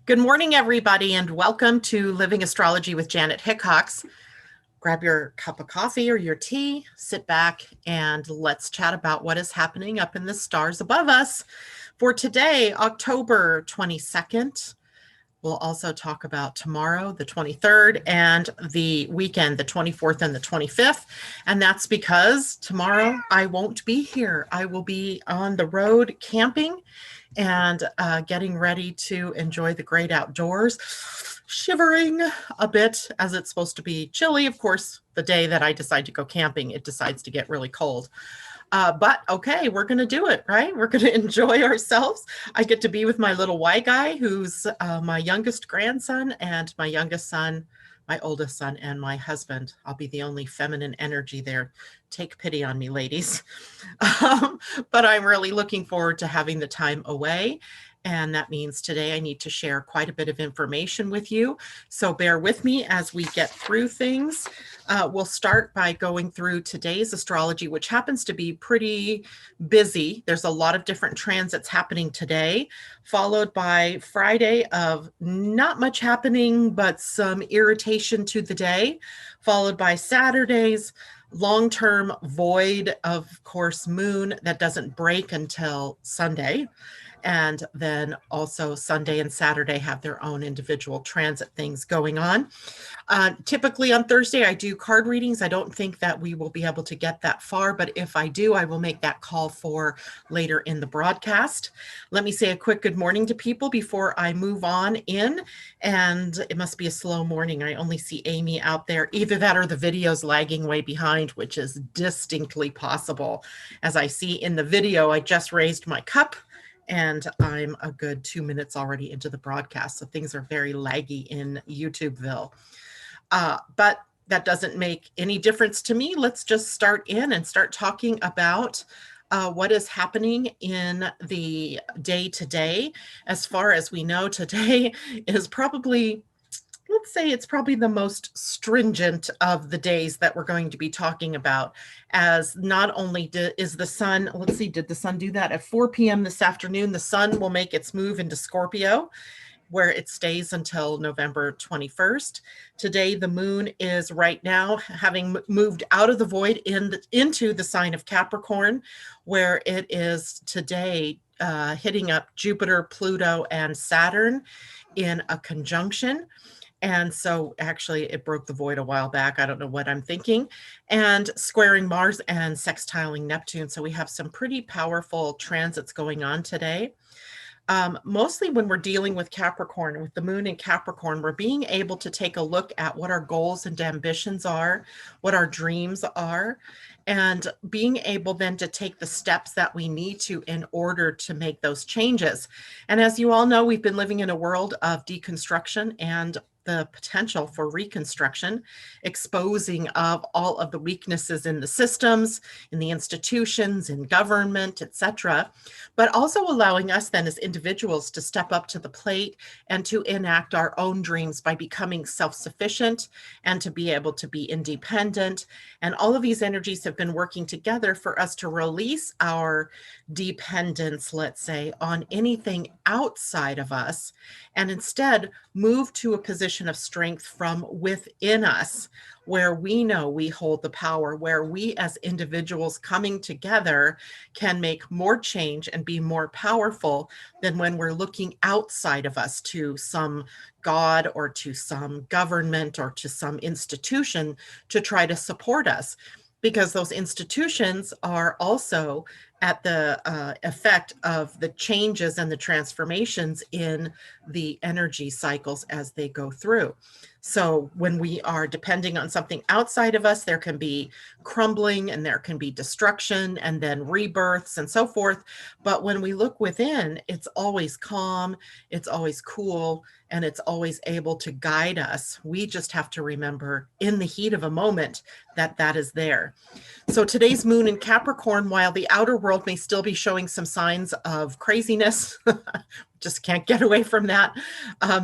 Good morning, everybody, and welcome to Living Astrology with Janet Hickox. Grab your cup of coffee or your tea, sit back, and let's chat about what is happening up in the stars above us. For today, October 22nd, we'll also talk about tomorrow, the 23rd, and the weekend, the 24th and the 25th. And that's because tomorrow I won't be here. I will be on the road camping and getting ready to enjoy the great outdoors, shivering a bit as it's supposed to be chilly. Of course, the day that I decide to go camping, it decides to get really cold. But okay, we're going to do it, right? We're going to enjoy ourselves. I get to be with my little white guy, who's my youngest grandson, and my youngest son, my oldest son, and my husband. I'll be the only feminine energy there. Take pity on me, ladies. But I'm really looking forward to having the time away. And that means today I need to share quite a bit of information with you. So bear with me as we get through things. We'll start by going through today's astrology, which happens to be pretty busy. There's a lot of different transits happening today, followed by Friday of not much happening, but some irritation to the day, followed by Saturday's long-term void, of course, moon that doesn't break until Sunday. And then also Sunday and Saturday have their own individual transit things going on. Typically on Thursday, I do card readings. I don't think that we will be able to get that far, but if I do, I will make that call for later in the broadcast. Let me say a quick good morning to people before I move on in. And it must be a slow morning. I only see Amy out there. Either that or the video's lagging way behind, which is distinctly possible. As I see in the video, I just raised my cup and I'm a good 2 minutes already into the broadcast. So things are very laggy in YouTubeville. But that doesn't make any difference to me. Let's just start in and start talking about what is happening in the day today. As far as we know, today is probably, let's say it's probably the most stringent of the days that we're going to be talking about, as not only is the sun, let's see, did the sun do that? At 4 p.m. this afternoon, the sun will make its move into Scorpio, where it stays until November 21st. Today, the moon is right now having moved out of the void into the sign of Capricorn, where it is today hitting up Jupiter, Pluto, and Saturn in a conjunction. And so actually it broke the void a while back. I don't know what I'm thinking. And squaring Mars and sextiling Neptune. So we have some pretty powerful transits going on today. Mostly when we're dealing with Capricorn, with the moon in Capricorn, we're being able to take a look at what our goals and ambitions are, what our dreams are, and being able then to take the steps that we need to in order to make those changes. And as you all know, we've been living in a world of deconstruction and the potential for reconstruction, exposing of all of the weaknesses in the systems, in the institutions, in government, etc., but also allowing us then as individuals to step up to the plate and to enact our own dreams by becoming self-sufficient and to be able to be independent. And all of these energies have been working together for us to release our dependence, let's say, on anything outside of us, and instead move to a position of strength from within us, where we know we hold the power, where we as individuals coming together can make more change and be more powerful than when we're looking outside of us to some God or to some government or to some institution to try to support us. Because those institutions are also at the effect of the changes and the transformations in the energy cycles as they go through. So when we are depending on something outside of us, there can be crumbling and there can be destruction and then rebirths and so forth. But when we look within, it's always calm, it's always cool, and it's always able to guide us. We just have to remember in the heat of a moment that that is there. So today's moon in Capricorn, while the outer world may still be showing some signs of craziness, just can't get away from that.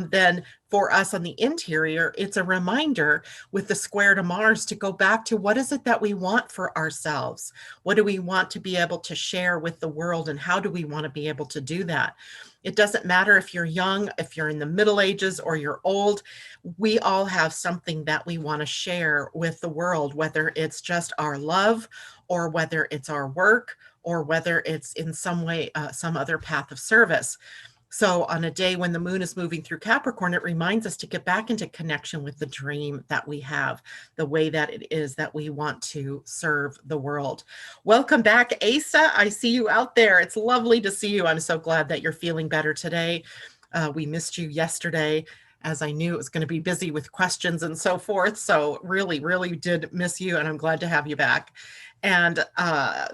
Then for us on the interior, it's a reminder with the square to Mars to go back to what is it that we want for ourselves? What do we want to be able to share with the world, and how do we want to be able to do that? It doesn't matter if you're young, if you're in the middle ages, or you're old. We all have something that we want to share with the world, whether it's just our love, or whether it's our work, or whether it's in some way, some other path of service. So on a day when the moon is moving through Capricorn, it reminds us to get back into connection with the dream that we have, the way that it is that we want to serve the world. Welcome back, Asa. I see you out there. It's lovely to see you. I'm so glad that you're feeling better today. We missed you yesterday, as I knew it was going to be busy with questions and so forth. So really, really did miss you, and I'm glad to have you back. And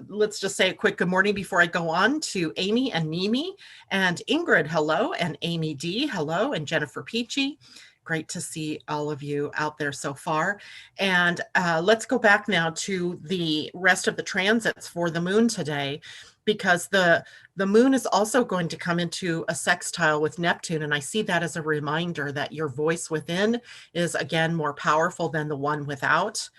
let's just say a quick good morning before I go on to Amy and Mimi and Ingrid, hello, and Amy D, hello, and Jennifer Peachy. Great to see all of you out there so far. And let's go back now to the rest of the transits for the moon today, because the moon is also going to come into a sextile with Neptune. And I see that as a reminder that your voice within is, again, more powerful than the one without.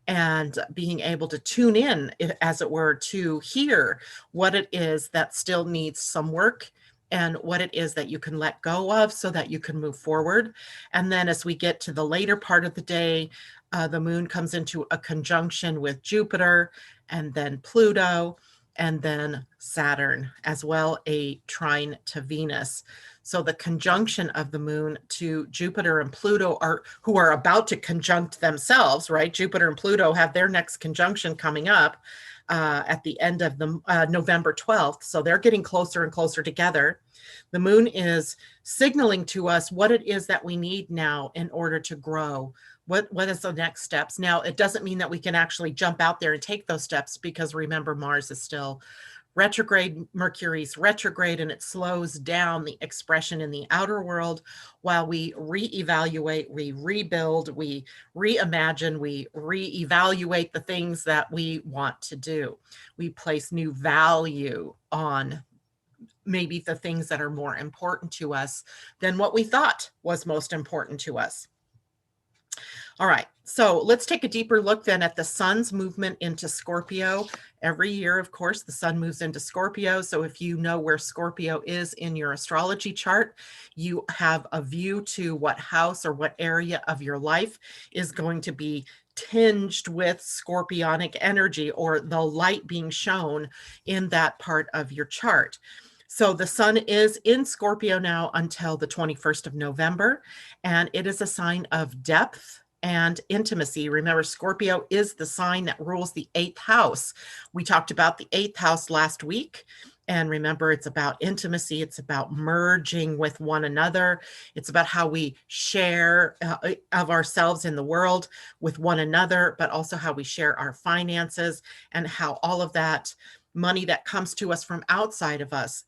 And being able to tune in, as it were, to hear what it is that still needs some work, and what it is that you can let go of so that you can move forward. And then as we get to the later part of the day, the moon comes into a conjunction with Jupiter, and then Pluto, and then Saturn, as well a trine to Venus. So the conjunction of the moon to Jupiter and Pluto who are about to conjunct themselves, right? Jupiter and Pluto have their next conjunction coming up at the end of the November 12th. So they're getting closer and closer together. The moon is signaling to us what it is that we need now in order to grow. What is the next steps? Now, it doesn't mean that we can actually jump out there and take those steps, because remember, Mars is still retrograde, Mercury's retrograde, and it slows down the expression in the outer world while we reevaluate, we rebuild, we reimagine, we reevaluate the things that we want to do. We place new value on maybe the things that are more important to us than what we thought was most important to us. All right, so let's take a deeper look then at the sun's movement into Scorpio. Every year, of course, the sun moves into Scorpio. So if you know where Scorpio is in your astrology chart, you have a view to what house or what area of your life is going to be tinged with scorpionic energy, or the light being shown in that part of your chart. So the sun is in Scorpio now until the 21st of November, and it is a sign of depth and intimacy. Remember, Scorpio is the sign that rules the 8th house. We talked about the 8th house last week. And remember, it's about intimacy. It's about merging with one another. It's about how we share of ourselves in the world with one another, but also how we share our finances, and how all of that money that comes to us from outside of us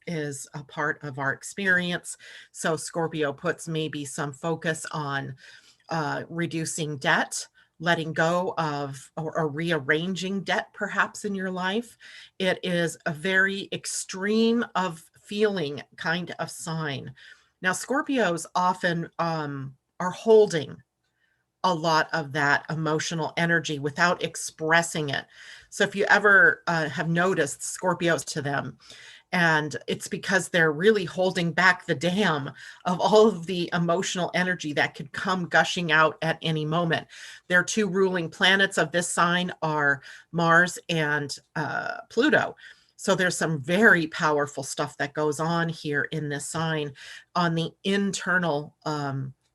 is a part of our experience. So Scorpio puts maybe some focus on reducing debt, letting go of, or rearranging debt perhaps in your life. It is a very extreme of feeling kind of sign. Now, Scorpios often are holding a lot of that emotional energy without expressing it. So if you ever have noticed Scorpios to them, and it's because they're really holding back the dam of all of the emotional energy that could come gushing out at any moment. Their two ruling planets of this sign are Mars and Pluto. So there's some very powerful stuff that goes on here in this sign on the internal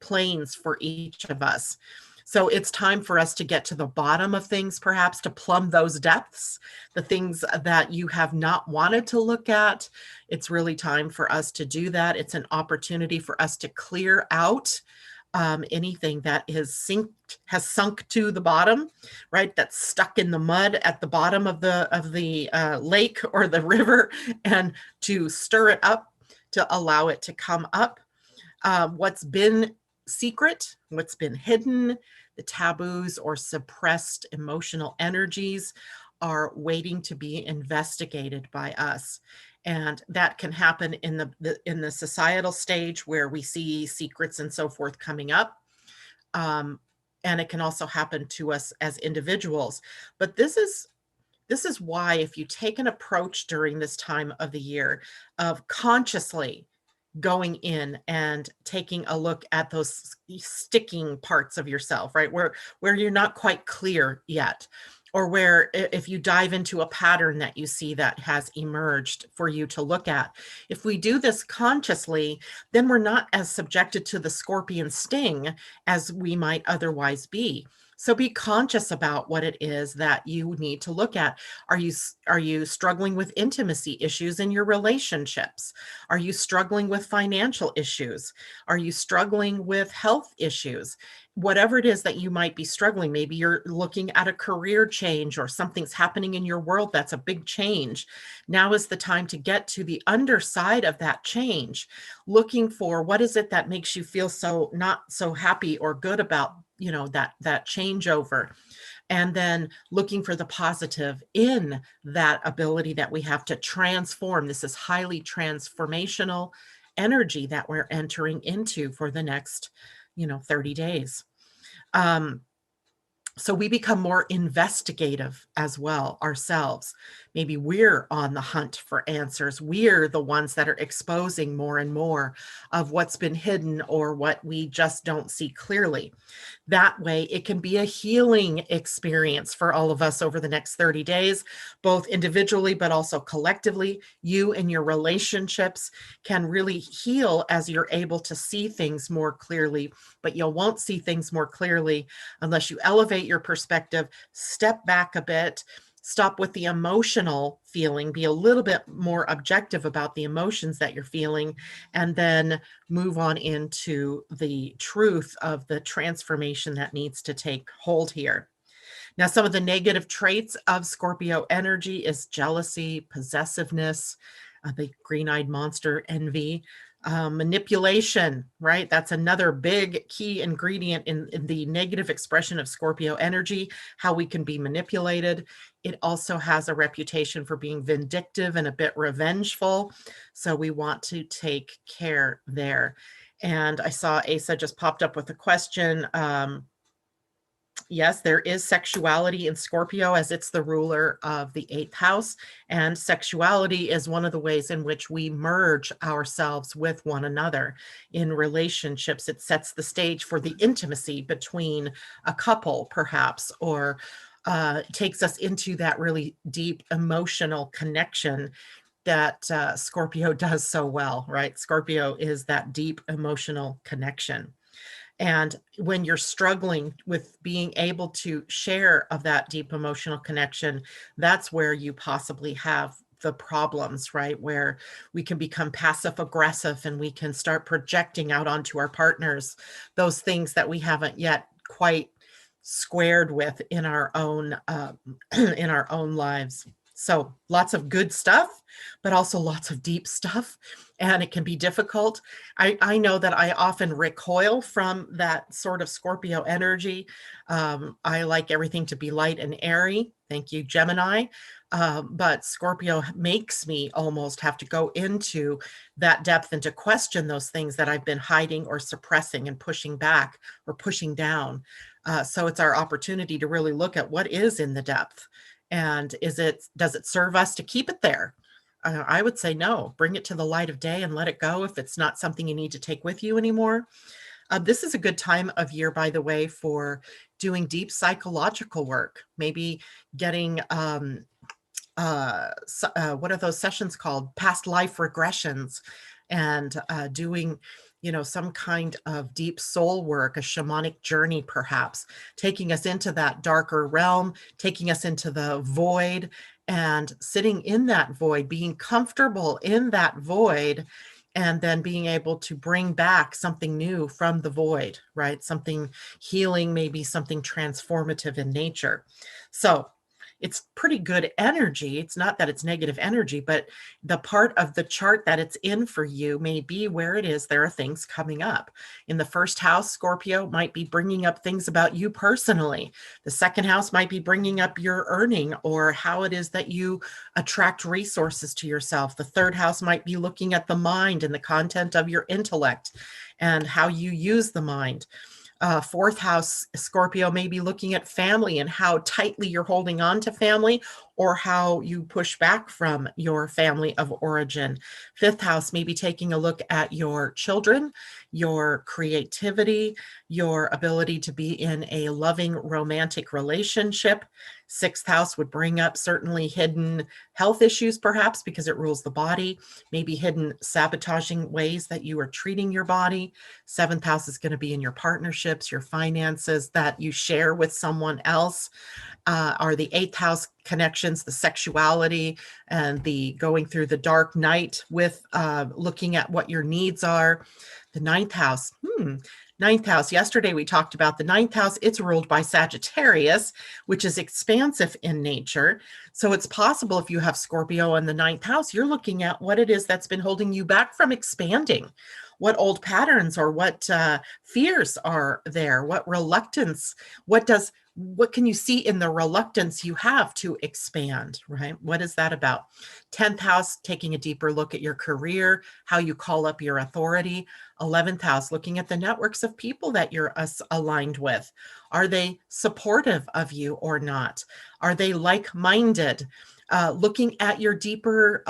planes for each of us. So it's time for us to get to the bottom of things, perhaps to plumb those depths, the things that you have not wanted to look at. It's really time for us to do that. It's an opportunity for us to clear out anything that has sunk to the bottom, right? That's stuck in the mud at the bottom of the lake or the river, and to stir it up, to allow it to come up. What's been secret, what's been hidden, the taboos or suppressed emotional energies are waiting to be investigated by us. And that can happen in in the societal stage where we see secrets and so forth coming up. Um, and it can also happen to us as individuals. But this is why, if you take an approach during this time of the year of consciously going in and taking a look at those sticking parts of yourself, right? Where you're not quite clear yet, or where if you dive into a pattern that you see that has emerged for you to look at. If we do this consciously, then we're not as subjected to the scorpion sting as we might otherwise be. So be conscious about what it is that you need to look at. Are you struggling with intimacy issues in your relationships? Are you struggling with financial issues? Are you struggling with health issues? Whatever it is that you might be struggling, maybe you're looking at a career change or something's happening in your world that's a big change. Now is the time to get to the underside of that change, looking for what is it that makes you feel so not so happy or good about, that changeover, and then looking for the positive in that ability that we have to transform. This is highly transformational energy that we're entering into for the next 30 days. So we become more investigative as well ourselves. Maybe we're on the hunt for answers. We're the ones that are exposing more and more of what's been hidden or what we just don't see clearly. That way, it can be a healing experience for all of us over the next 30 days, both individually, but also collectively. You and your relationships can really heal as you're able to see things more clearly, but you won't see things more clearly unless you elevate your perspective, step back a bit, stop with the emotional feeling, be a little bit more objective about the emotions that you're feeling, and then move on into the truth of the transformation that needs to take hold here. Now, some of the negative traits of Scorpio energy is jealousy, possessiveness, the green-eyed monster, envy, manipulation, right? That's another big key ingredient in the negative expression of Scorpio energy, how we can be manipulated. It also has a reputation for being vindictive and a bit revengeful. So we want to take care there. And I saw Asa just popped up with a question. Yes, there is sexuality in Scorpio as it's the ruler of the 8th house. And sexuality is one of the ways in which we merge ourselves with one another in relationships. It sets the stage for the intimacy between a couple, perhaps, or takes us into that really deep emotional connection that Scorpio does so well, right? Scorpio is that deep emotional connection. And when you're struggling with being able to share of that deep emotional connection, that's where you possibly have the problems, right? Where we can become passive aggressive and we can start projecting out onto our partners those things that we haven't yet quite squared with in our own in our own lives. So lots of good stuff, but also lots of deep stuff, and it can be difficult. I know that I often recoil from that sort of Scorpio energy. I like everything to be light and airy. Thank you, Gemini. But Scorpio makes me almost have to go into that depth and to question those things that I've been hiding or suppressing and pushing back or pushing down. So it's our opportunity to really look at what is in the depth, and does it serve us to keep it there? I would say no. Bring it to the light of day and let it go if it's not something you need to take with you anymore. This is a good time of year, by the way, for doing deep psychological work. Maybe getting what are those sessions called? Past life regressions, and doing some kind of deep soul work, a shamanic journey, perhaps taking us into that darker realm, taking us into the void, and sitting in that void, being comfortable in that void, and then being able to bring back something new from the void, right? Something healing, maybe something transformative in nature. So it's pretty good energy. It's not that it's negative energy, but the part of the chart that it's in for you may be where it is. There are things coming up. In the first house, Scorpio might be bringing up things about you personally. The second house might be bringing up your earning or how it is that you attract resources to yourself. The third house might be looking at the mind and the content of your intellect and how you use the mind. Fourth house, Scorpio may be looking at family and how tightly you're holding on to family or how you push back from your family of origin. Fifth house may be taking a look at your children, your creativity, your ability to be in a loving romantic relationship. Sixth house would bring up certainly hidden health issues, perhaps because it rules the body, maybe hidden sabotaging ways that you are treating your body. Seventh house is going to be in your partnerships, your finances that you share with someone else. Are the eighth house connections, the sexuality and the going through the dark night with looking at what your needs are. The ninth house, ninth house. Yesterday we talked about the ninth house. It's ruled by Sagittarius, which is expansive in nature. So it's possible if you have Scorpio in the ninth house, you're looking at what it is that's been holding you back from expanding. What old patterns or what fears are there? What reluctance? What can you see in the reluctance you have to expand, right? What is that about? 10th house, taking a deeper look at your career, how you call up your authority. 11th house, looking at the networks of people that you're aligned with. Are they supportive of you or not? Are they like-minded? Looking at your deeper,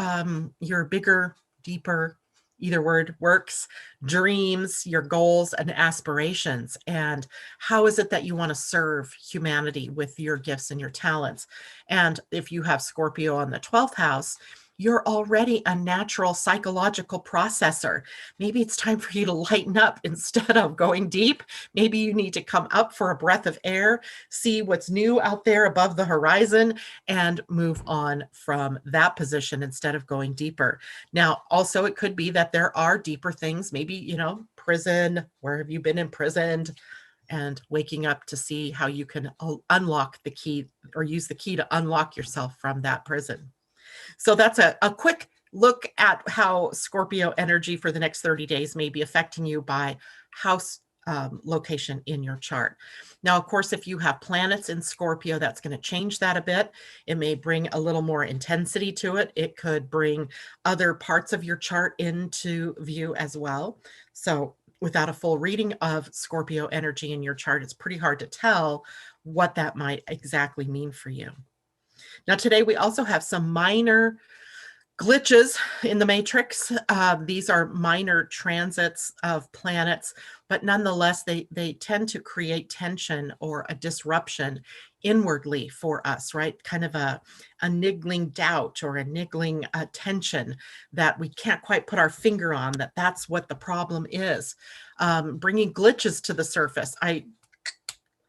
your bigger, deeper, either word works, dreams, your goals and aspirations. And how is it that you want to serve humanity with your gifts and your talents? And if you have Scorpio on the 12th house, you're already a natural psychological processor. Maybe it's time for you to lighten up instead of going deep. Maybe you need to come up for a breath of air, see what's new out there above the horizon, and move on from that position instead of going deeper. Now, also, it could be that there are deeper things, maybe, prison. Where have you been imprisoned? And waking up to see how you can unlock the key or use the key to unlock yourself from that prison. So that's a quick look at how Scorpio energy for the next 30 days may be affecting you by house location in your chart. Now, of course, if you have planets in Scorpio, that's going to change that a bit. It may bring a little more intensity to it. It could bring other parts of your chart into view as well. So without a full reading of Scorpio energy in your chart, it's pretty hard to tell what that might exactly mean for you. Now, today we also have some minor glitches in the matrix. These are minor transits of planets, but nonetheless, they tend to create tension or a disruption inwardly for us, right? Kind of a niggling doubt or a niggling tension that we can't quite put our finger on, that's what the problem is. Bringing glitches to the surface. I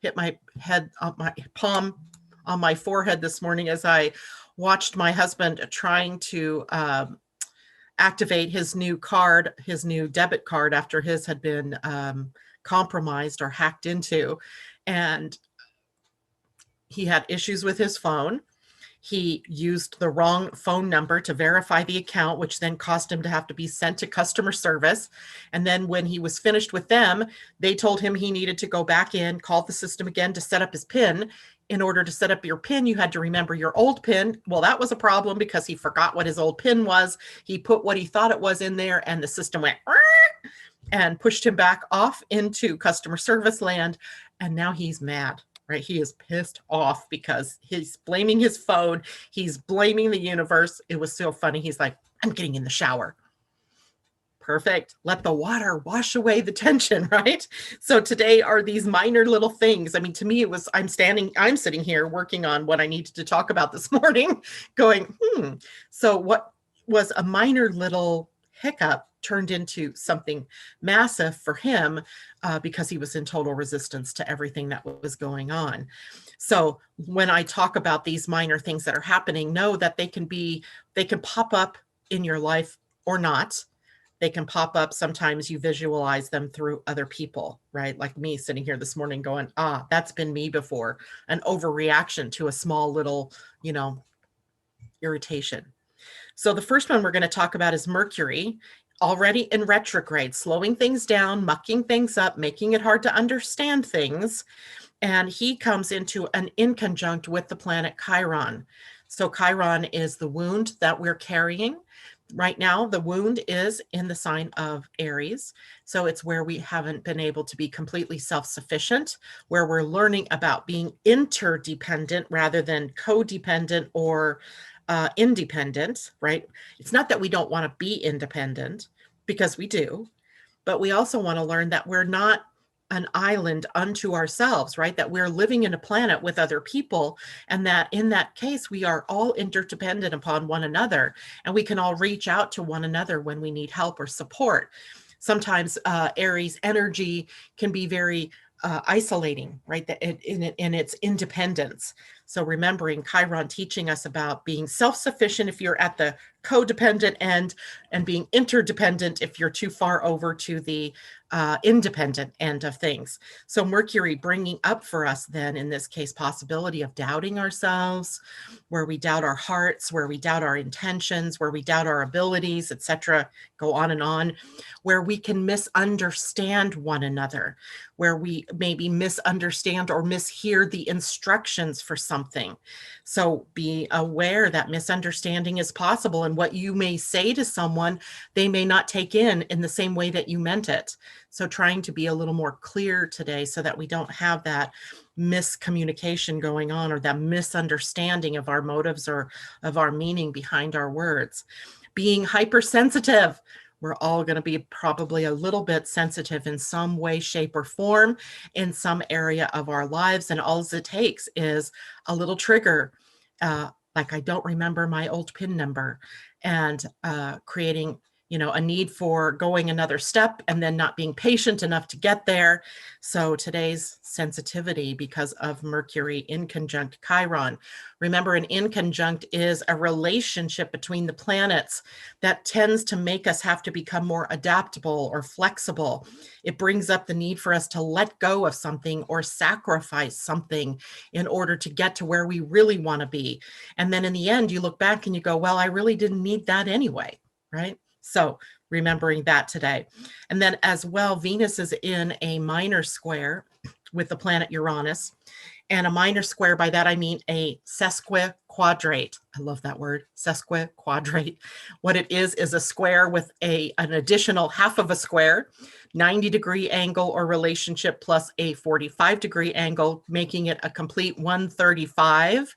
hit my head on my palm on my forehead this morning as I watched my husband trying to activate his new card, his new debit card after his had been compromised or hacked into. And he had issues with his phone. He used the wrong phone number to verify the account, which then caused him to have to be sent to customer service. And then when he was finished with them, they told him he needed to go back in, call the system again to set up his PIN. In order to set up your PIN, you had to remember your old PIN. Well, that was a problem because he forgot what his old PIN was. He put what he thought it was in there and the system went and pushed him back off into customer service land. And now he's mad. Right? He is pissed off because he's blaming his phone. He's blaming the universe. It was so funny. He's like, I'm getting in the shower. Perfect. Let the water wash away the tension, right? So today are these minor little things. I mean, to me, it was, I'm sitting here working on what I needed to talk about this morning, going, So what was a minor little hiccup turned into something massive for him because he was in total resistance to everything that was going on. So when I talk about these minor things that are happening, know that they can pop up in your life or not. They can pop up. Sometimes you visualize them through other people, right? Like me sitting here this morning going, that's been me before. An overreaction to a small little, irritation. So the first one we're going to talk about is Mercury, already in retrograde, slowing things down, mucking things up, making it hard to understand things. And he comes into an inconjunct with the planet Chiron. So Chiron is the wound that we're carrying. Right now, the wound is in the sign of Aries. So it's where we haven't been able to be completely self-sufficient, where we're learning about being interdependent rather than codependent or independent, right? It's not that we don't want to be independent, because we do, but we also want to learn that we're not an island unto ourselves, right? That we're living in a planet with other people, and that in that case, we are all interdependent upon one another, and we can all reach out to one another when we need help or support. Sometimes Aries energy can be very isolating, right? In its independence. So remembering Chiron teaching us about being self-sufficient if you're at the codependent end, and being interdependent if you're too far over to the independent end of things. So Mercury bringing up for us then, in this case, possibility of doubting ourselves, where we doubt our hearts, where we doubt our intentions, where we doubt our abilities, etc. Go on and on, where we can misunderstand one another, where we maybe misunderstand or mishear the instructions for something. So be aware that misunderstanding is possible, and what you may say to someone, they may not take in the same way that you meant it. So trying to be a little more clear today so that we don't have that miscommunication going on, or that misunderstanding of our motives or of our meaning behind our words. Being hypersensitive. We're all going to be probably a little bit sensitive in some way, shape, or form in some area of our lives. And all it takes is a little trigger, like I don't remember my old PIN number, and creating a need for going another step and then not being patient enough to get there. So today's sensitivity, because of Mercury in conjunct Chiron. Remember, an inconjunct is a relationship between the planets that tends to make us have to become more adaptable or flexible. It brings up the need for us to let go of something or sacrifice something in order to get to where we really want to be. And then in the end, you look back and you go, well, I really didn't need that anyway, right? So remembering that today. And then as well, Venus is in a minor square with the planet Uranus. And a minor square, by that I mean a sesquiquadrate. I love that word, sesquiquadrate. What it is a square with an additional half of a square, 90-degree angle or relationship, plus a 45-degree angle, making it a complete 135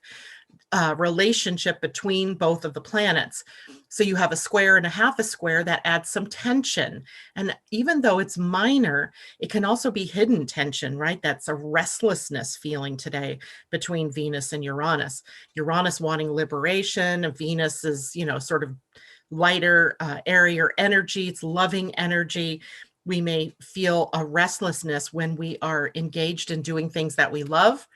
relationship between both of the planets. So you have a square and a half a square that adds some tension. And even though it's minor, it can also be hidden tension, right? That's a restlessness feeling today between Venus and Uranus. Uranus wanting liberation, Venus is, sort of lighter, airier energy. It's loving energy. We may feel a restlessness when we are engaged in doing things that we love,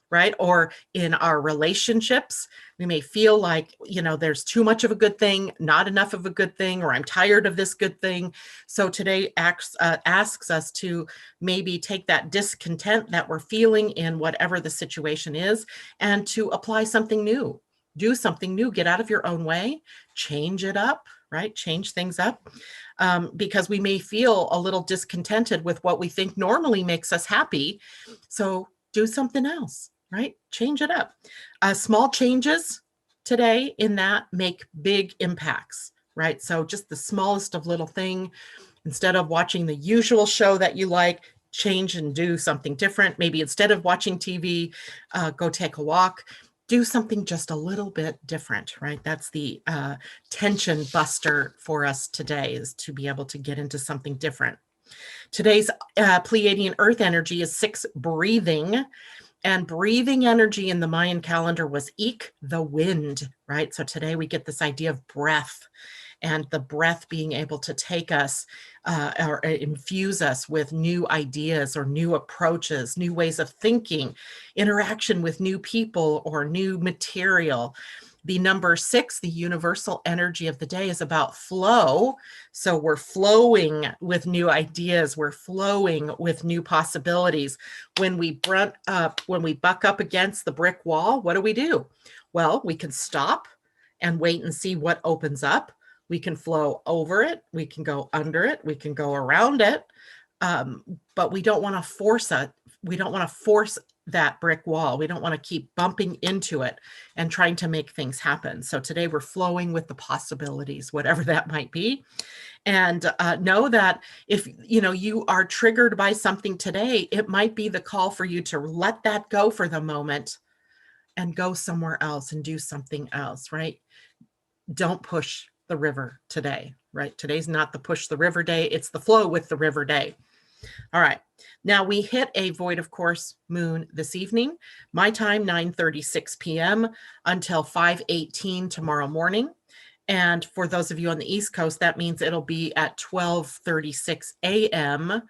right? Or in our relationships, we may feel like, there's too much of a good thing, not enough of a good thing, or I'm tired of this good thing. So today asks us to maybe take that discontent that we're feeling in whatever the situation is, and to apply something new, do something new, get out of your own way, change it up, right? Change things up, because we may feel a little discontented with what we think normally makes us happy. So do something else. Right? Change it up. Small changes today in that make big impacts, right? So just the smallest of little thing, instead of watching the usual show that you like, change and do something different. Maybe instead of watching TV, go take a walk, do something just a little bit different, right? That's the tension buster for us today, is to be able to get into something different. Today's Pleiadian Earth energy is 6 breathing. And breathing energy in the Mayan calendar was Ik, the wind, right? So today we get this idea of breath, and the breath being able to take us or infuse us with new ideas or new approaches, new ways of thinking, interaction with new people or new material. The number 6, the universal energy of the day, is about flow. So we're flowing with new ideas. We're flowing with new possibilities. When we buck up against the brick wall, what do? Well, we can stop and wait and see what opens up. We can flow over it. We can go under it. We can go around it. But we don't want to force it. We don't want to force that brick wall. We don't want to keep bumping into it and trying to make things happen. So today we're flowing with the possibilities, whatever that might be. And know that if you are triggered by something today, it might be the call for you to let that go for the moment and go somewhere else and do something else, right? Don't push the river today, right? Today's not the push the river day. It's the flow with the river day. All right. Now we hit a void of course moon this evening. My time, 9:36 p.m. until 5:18 tomorrow morning. And for those of you on the East Coast, that means it'll be at 12:36 a.m.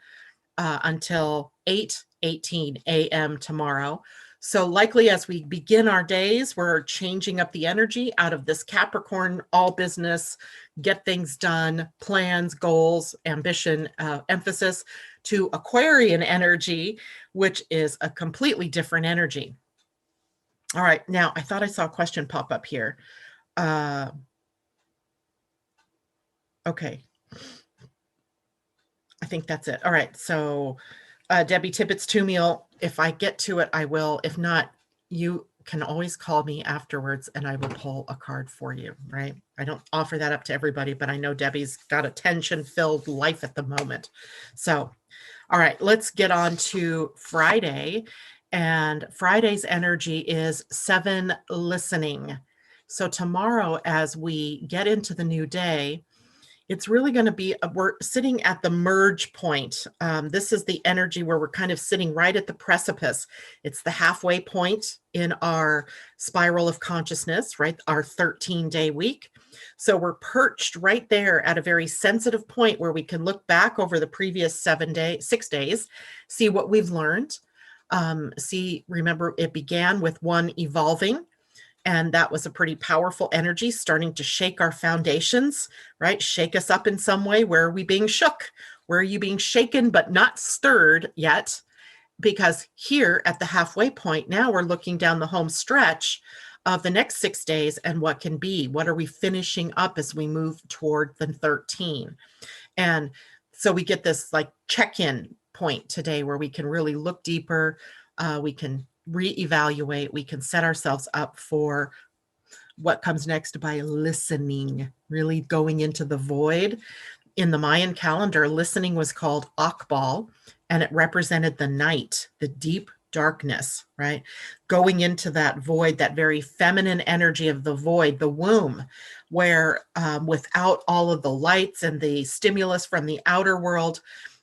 Until 8:18 a.m. tomorrow. So likely as we begin our days, we're changing up the energy out of this Capricorn, all business, get things done, plans, goals, ambition, emphasis, to Aquarian energy, which is a completely different energy. All right, now I thought I saw a question pop up here. Okay. I think that's it. All right, so Debbie Tippett's 2 meal. If I get to it, I will. If not, you can always call me afterwards and I will pull a card for you, right? I don't offer that up to everybody, but I know Debbie's got a tension-filled life at the moment. So, all right, let's get on to Friday. And Friday's energy is 7 listening. So tomorrow, as we get into the new day, it's really going to be, we're sitting at the merge point. This is the energy where we're kind of sitting right at the precipice. It's the halfway point in our spiral of consciousness, right? Our 13-day week. So we're perched right there at a very sensitive point where we can look back over the previous 6 days, see what we've learned. Remember, it began with 1 evolving. And that was a pretty powerful energy starting to shake our foundations, right? Shake us up in some way. Where are we being shook? Where are you being shaken but not stirred yet? Because here at the halfway point, now we're looking down the home stretch of the next 6 days and what can be. What are we finishing up as we move toward the 13? And so we get this like check-in point today where we can really look deeper. We can reevaluate, we can set ourselves up for what comes next by listening, really going into the void. In the Mayan calendar, listening was called Akbal, and it represented the night, the deep darkness, right? Going into that void, that very feminine energy of the void, the womb, where without all of the lights and the stimulus from the outer world,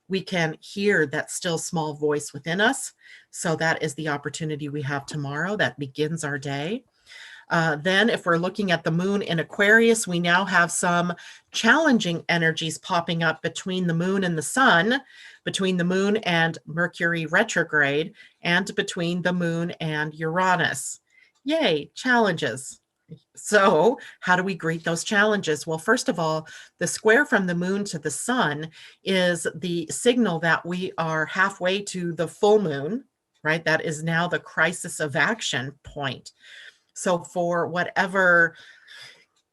we can hear that still small voice within us. So that is the opportunity we have tomorrow. That begins our day. Then if we're looking at the moon in Aquarius, we now have some challenging energies popping up between the moon and the sun, between the moon and Mercury retrograde, and between the moon and Uranus. Yay, challenges. So how do we greet those challenges? Well, first of all, the square from the moon to the sun is the signal that we are halfway to the full moon, right? That is now the crisis of action point. So for whatever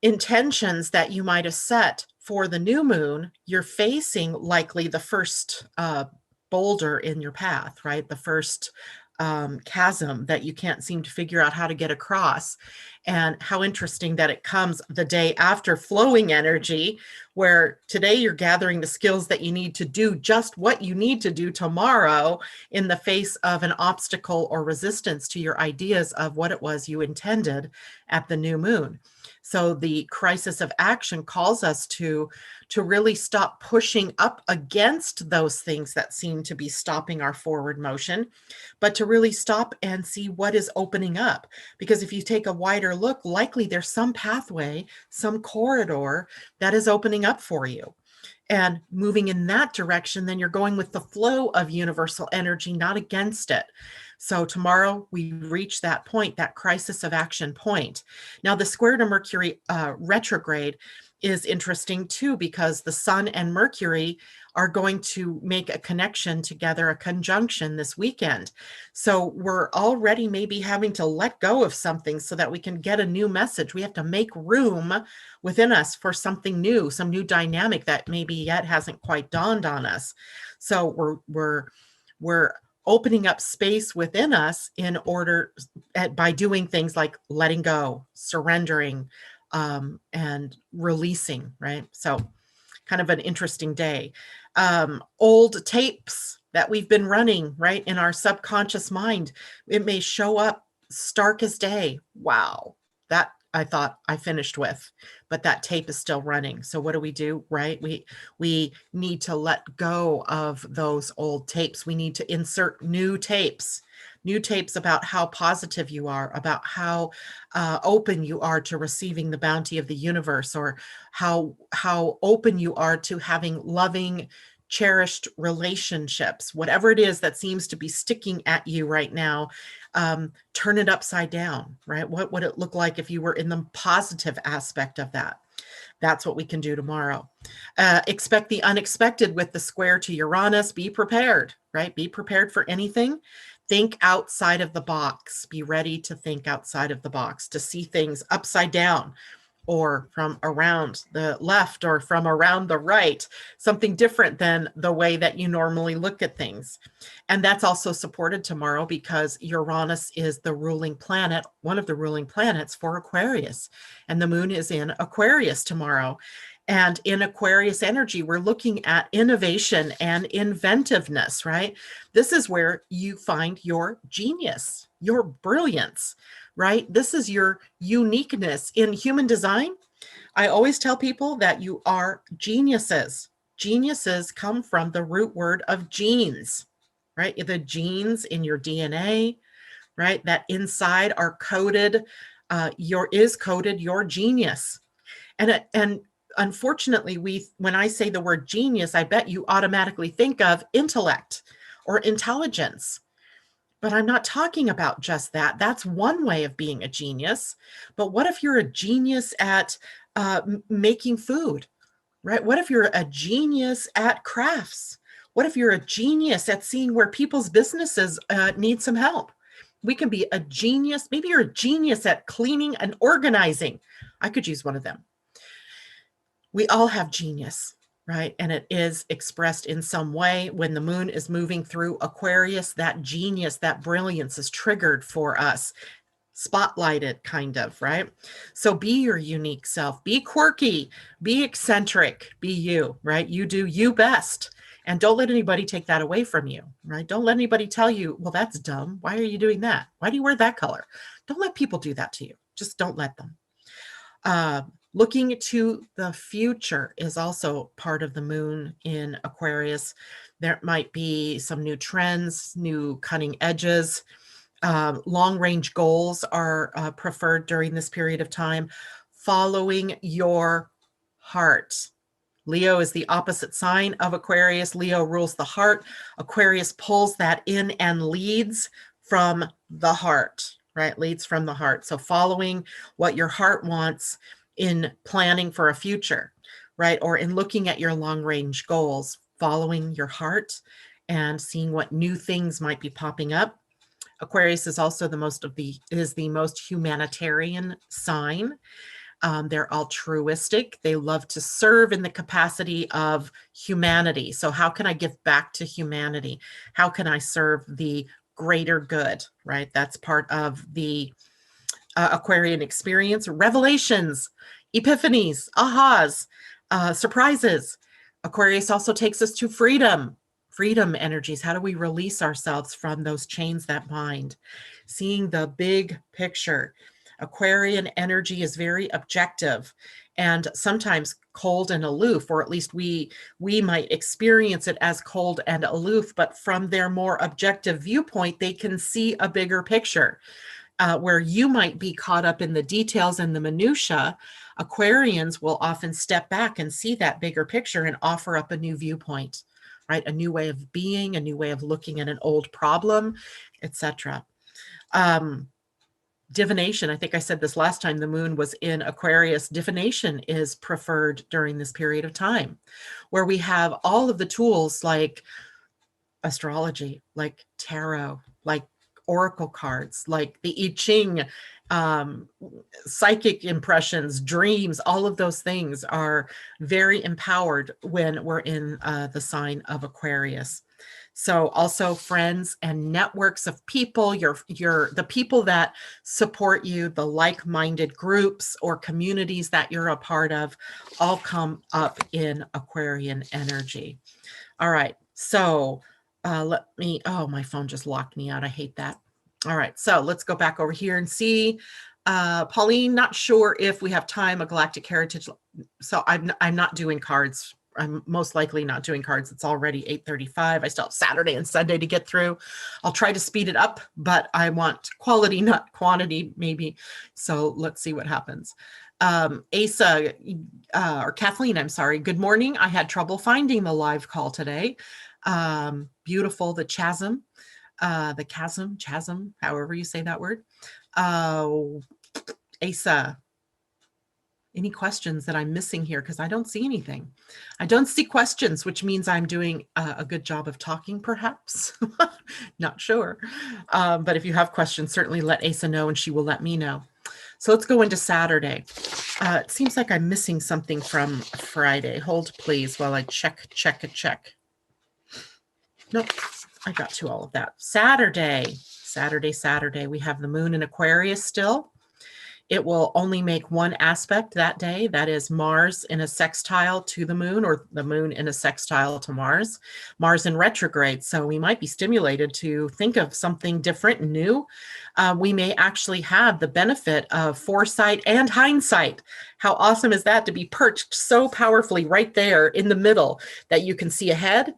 intentions that you might have set for the new moon, you're facing likely the first boulder in your path, right? The first chasm that you can't seem to figure out how to get across. And how interesting that it comes the day after flowing energy, where today you're gathering the skills that you need to do just what you need to do tomorrow in the face of an obstacle or resistance to your ideas of what it was you intended at the new moon. So the crisis of action calls us to really stop pushing up against those things that seem to be stopping our forward motion, but to really stop and see what is opening up. Because if you take a wider look, likely there's some pathway, some corridor that is opening up for you. And moving in that direction, then you're going with the flow of universal energy, not against it. So tomorrow we reach that point, that crisis of action point. Now the square to Mercury retrograde is interesting too, because the Sun and Mercury are going to make a connection together, a conjunction this weekend. So we're already maybe having to let go of something so that we can get a new message. We have to make room within us for something new, some new dynamic that maybe yet hasn't quite dawned on us. So we're opening up space within us in order by doing things like letting go, surrendering, and releasing, right? So kind of an interesting day. Old tapes that we've been running, right, in our subconscious mind, it may show up stark as day. Wow, that I thought I finished with, but that tape is still running. So what do, right? We need to let go of those old tapes. We need to insert new tapes about how positive you are, about how open you are to receiving the bounty of the universe, or how open you are to having loving, cherished relationships. Whatever it is that seems to be sticking at you right now, turn it upside down, right? What would it look like if you were in the positive aspect of that? That's what we can do tomorrow. Expect the unexpected with the square to Uranus. Be prepared, right? Be prepared for anything. Think outside of the box. Be ready to think outside of the box, to see things upside down, or from around the left, or from around the right, something different than the way that you normally look at things. And that's also supported tomorrow because Uranus is the ruling planet, one of the ruling planets for Aquarius. And the moon is in Aquarius tomorrow. And in Aquarius energy, we're looking at innovation and inventiveness, right? This is where you find your genius, your brilliance, right? This is your uniqueness in human design. I always tell people that you are geniuses. Geniuses come from the root word of genes, right? The genes in your DNA, right? That inside are coded, coded your genius. And unfortunately, when I say the word genius, I bet you automatically think of intellect or intelligence. But I'm not talking about just that. That's one way of being a genius. But what if you're a genius at making food, right? What if you're a genius at crafts? What if you're a genius at seeing where people's businesses need some help? We can be a genius. Maybe you're a genius at cleaning and organizing. I could use one of them. We all have genius, right? And it is expressed in some way. When the moon is moving through Aquarius, that genius, that brilliance is triggered for us, spotlighted kind of, right? So be your unique self, be quirky, be eccentric, be you, right? You do you best. And don't let anybody take that away from you, right? Don't let anybody tell you, well, that's dumb. Why are you doing that? Why do you wear that color? Don't let people do that to you. Just don't let them. Looking to the future is also part of the moon in Aquarius. There might be some new trends, new cutting edges. Long-range goals are preferred during this period of time. Following your heart. Leo is the opposite sign of Aquarius. Leo rules the heart. Aquarius pulls that in and leads from the heart, right? Leads from the heart. So following what your heart wants in planning for a future, right? Or in looking at your long-range goals, following your heart and seeing what new things might be popping up. Aquarius is also the most humanitarian sign. They're altruistic. They love to serve in the capacity of humanity. So how can I give back to humanity? How can I serve the greater good, right? That's part of the Aquarian experience. Revelations, epiphanies, ahas, surprises. Aquarius also takes us to freedom energies. How do we release ourselves from those chains that bind? Seeing the big picture. Aquarian energy is very objective and sometimes cold and aloof, or at least we might experience it as cold and aloof, but from their more objective viewpoint, they can see a bigger picture. Where you might be caught up in the details and the minutia, Aquarians will often step back and see that bigger picture and offer up a new viewpoint. right? A new way of being, a new way of looking at an old problem, etc. Divination, I think I said this last time the moon was in Aquarius. Divination is preferred during this period of time, where we have all of the tools like astrology, like tarot, like oracle cards, like the I Ching, psychic impressions, dreams, all of those things are very empowered when we're in the sign of Aquarius. So also friends and networks of people, the people that support you, the like-minded groups or communities that you're a part of, all come up in Aquarian energy. All right, so my phone just locked me out. I hate that. All right, so let's go back over here and see. Pauline, not sure if we have time, a galactic heritage. So I'm not doing cards. I'm most likely not doing cards. It's already 8:35. I still have Saturday and Sunday to get through. I'll try to speed it up, but I want quality, not quantity, maybe. So let's see what happens. Asa, or Kathleen, I'm sorry. Good morning. I had trouble finding the live call today. Beautiful, the chasm, however you say that word. Asa, any questions that I'm missing here? Because I don't see anything. I don't see questions, which means I'm doing a good job of talking, perhaps. Not sure. But if you have questions, certainly let Asa know and she will let me know. So let's go into Saturday. It seems like I'm missing something from Friday. Hold, please, while I check. Nope, I got to all of that. Saturday, we have the moon in Aquarius still. It will only make one aspect that day. That is Mars in a sextile to the moon, or the moon in a sextile to Mars. Mars in retrograde. So we might be stimulated to think of something different and new. We may actually have the benefit of foresight and hindsight. How awesome is that, to be perched so powerfully right there in the middle that you can see ahead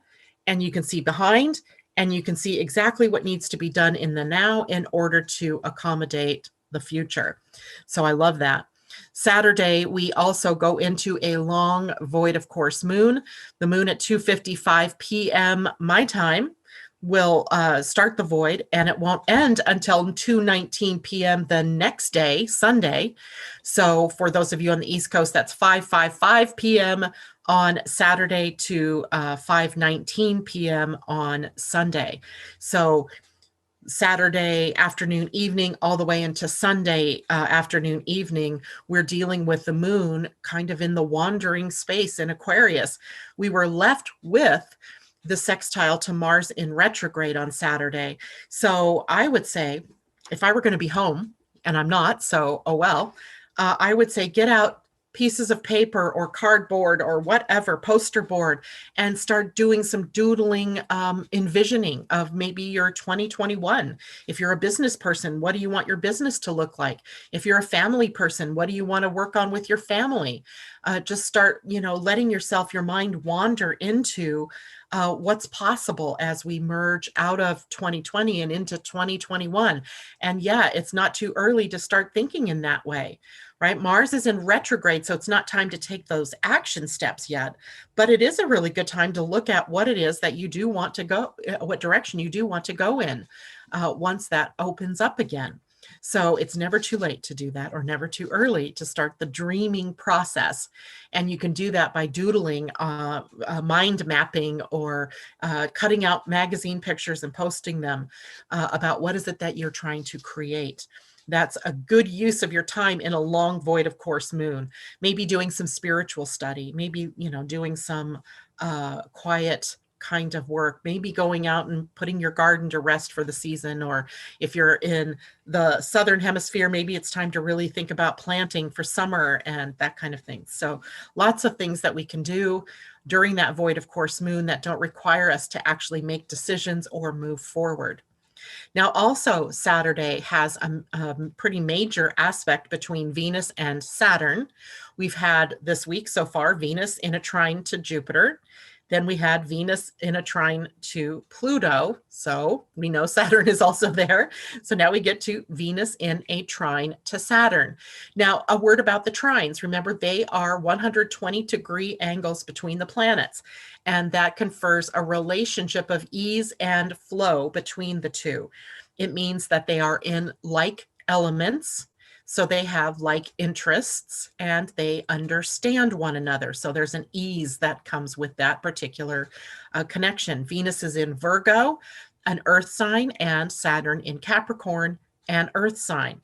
and you can see behind and you can see exactly what needs to be done in the now in order to accommodate the future. So I love that. Saturday, we also go into a long void of course moon. The moon at 2:55 p.m. my time will start the void, and it won't end until 2:19 p.m. the next day, Sunday. So for those of you on the East Coast, that's 5:55 p.m. on Saturday to 5:19 p.m. on Sunday. So Saturday afternoon, evening, all the way into Sunday afternoon, evening, we're dealing with the moon kind of in the wandering space in Aquarius. We were left with the sextile to Mars in retrograde on Saturday. So I would say, if I were going to be home, and I'm not, so oh well, I would say get out pieces of paper or cardboard or whatever, poster board, and start doing some doodling, envisioning of maybe your 2021. If you're a business person, what do you want your business to look like? If you're a family person, what do you want to work on with your family? Just start, letting your mind wander into what's possible as we merge out of 2020 and into 2021. And yeah, it's not too early to start thinking in that way. Right? Mars is in retrograde, so it's not time to take those action steps yet, but it is a really good time to look at what it is that you do want to go, what direction you do want to go in once that opens up again. So it's never too late to do that, or never too early to start the dreaming process. And you can do that by doodling, mind mapping, or cutting out magazine pictures and posting them about what is it that you're trying to create. That's a good use of your time in a long void of course moon. Maybe doing some spiritual study, maybe, doing some quiet kind of work, maybe going out and putting your garden to rest for the season. Or if you're in the Southern Hemisphere, maybe it's time to really think about planting for summer and that kind of thing. So lots of things that we can do during that void of course moon that don't require us to actually make decisions or move forward. Now, also Saturday has a pretty major aspect between Venus and Saturn. We've had this week so far, Venus in a trine to Jupiter. Then we had Venus in a trine to Pluto. So we know Saturn is also there. So now we get to Venus in a trine to Saturn. Now, a word about the trines. Remember, they are 120-degree angles between the planets, and that confers a relationship of ease and flow between the two. It means that they are in like elements, so they have like interests and they understand one another. So there's an ease that comes with that particular connection. Venus is in Virgo, an earth sign, and Saturn in Capricorn, an earth sign.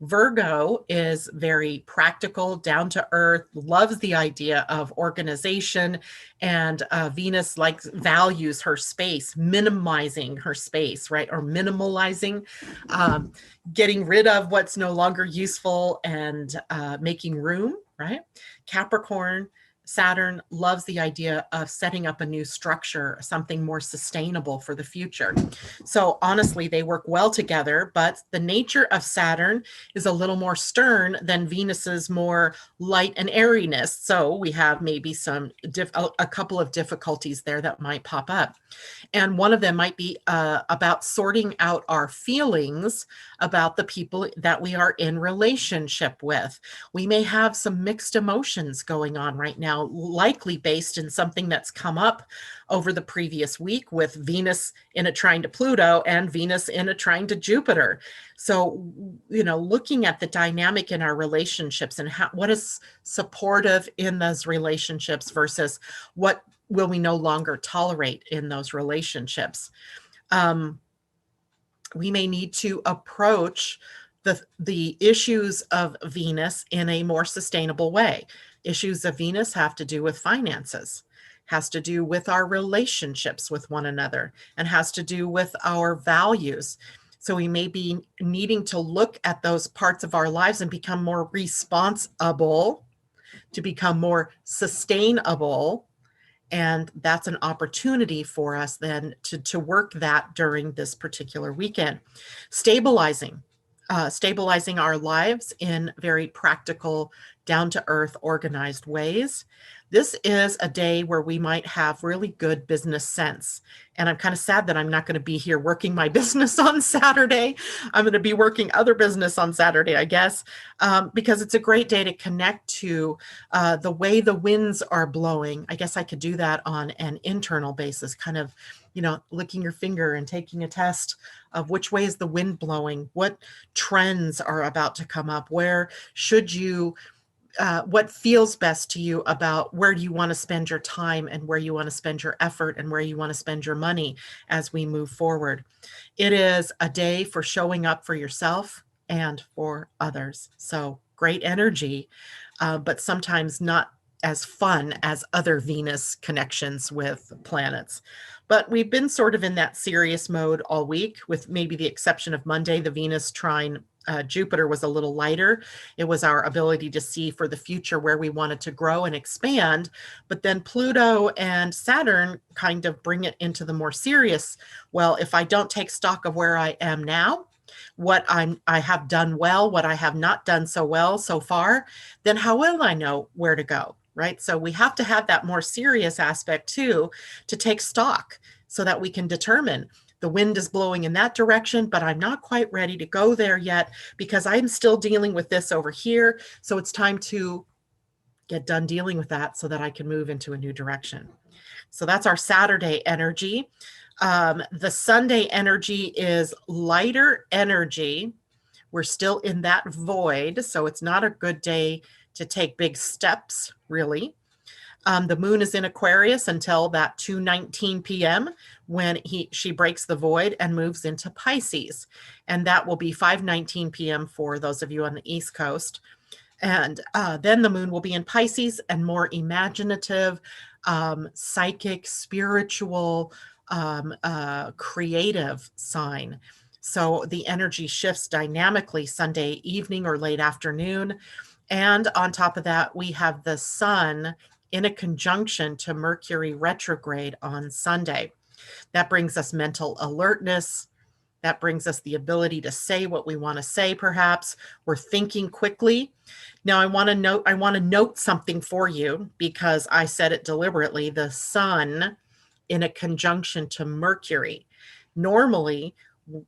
Virgo is very practical, down to earth, loves the idea of organization, and Venus values her space, minimizing her space, right? Or minimalizing, getting rid of what's no longer useful and making room, right? Capricorn, Saturn loves the idea of setting up a new structure, something more sustainable for the future. So honestly, they work well together, but the nature of Saturn is a little more stern than Venus's more light and airiness. So we have maybe a couple of difficulties there that might pop up. And one of them might be about sorting out our feelings about the people that we are in relationship with. We may have some mixed emotions going on right now, likely based in something that's come up over the previous week with Venus in a trine to Pluto and Venus in a trine to Jupiter. So, looking at the dynamic in our relationships and what is supportive in those relationships versus what will we no longer tolerate in those relationships. We may need to approach the issues of Venus in a more sustainable way. Issues of Venus have to do with finances, has to do with our relationships with one another, and has to do with our values. So we may be needing to look at those parts of our lives and become more responsible, to become more sustainable. And that's an opportunity for us then to work that during this particular weekend. Stabilizing our lives in very practical, down-to-earth, organized ways. This is a day where we might have really good business sense. And I'm kind of sad that I'm not going to be here working my business on Saturday. I'm going to be working other business on Saturday, I guess, because it's a great day to connect to the way the winds are blowing. I guess I could do that on an internal basis, kind of, licking your finger and taking a test of which way is the wind blowing, what trends are about to come up, where should you what feels best to you about where do you want to spend your time and where you want to spend your effort and where you want to spend your money as we move forward. It is a day for showing up for yourself and for others. So great energy, but sometimes not as fun as other Venus connections with planets. But we've been sort of in that serious mode all week, with maybe the exception of Monday. The Venus trine Jupiter was a little lighter. It was our ability to see for the future where we wanted to grow and expand. But then Pluto and Saturn kind of bring it into the more serious. Well, if I don't take stock of where I am now, what I have done well, what I have not done so well so far, then how will I know where to go, right? So we have to have that more serious aspect too, to take stock so that we can determine the wind is blowing in that direction, but I'm not quite ready to go there yet because I'm still dealing with this over here. So it's time to get done dealing with that so that I can move into a new direction. So that's our Saturday energy. The Sunday energy is lighter energy. We're still in that void, so it's not a good day to take big steps, really. The moon is in Aquarius until that 2:19 p.m. when she breaks the void and moves into Pisces. And that will be 5:19 p.m. for those of you on the East Coast. And then the moon will be in Pisces and more imaginative, psychic, spiritual, creative sign. So the energy shifts dynamically Sunday evening or late afternoon. And on top of that, we have the sun in a conjunction to Mercury retrograde on Sunday. That brings us mental alertness, That brings us the ability to say what we want to say, perhaps. We're thinking quickly. Now, I want to note something for you because I said it deliberately. The sun in a conjunction to Mercury. Normally,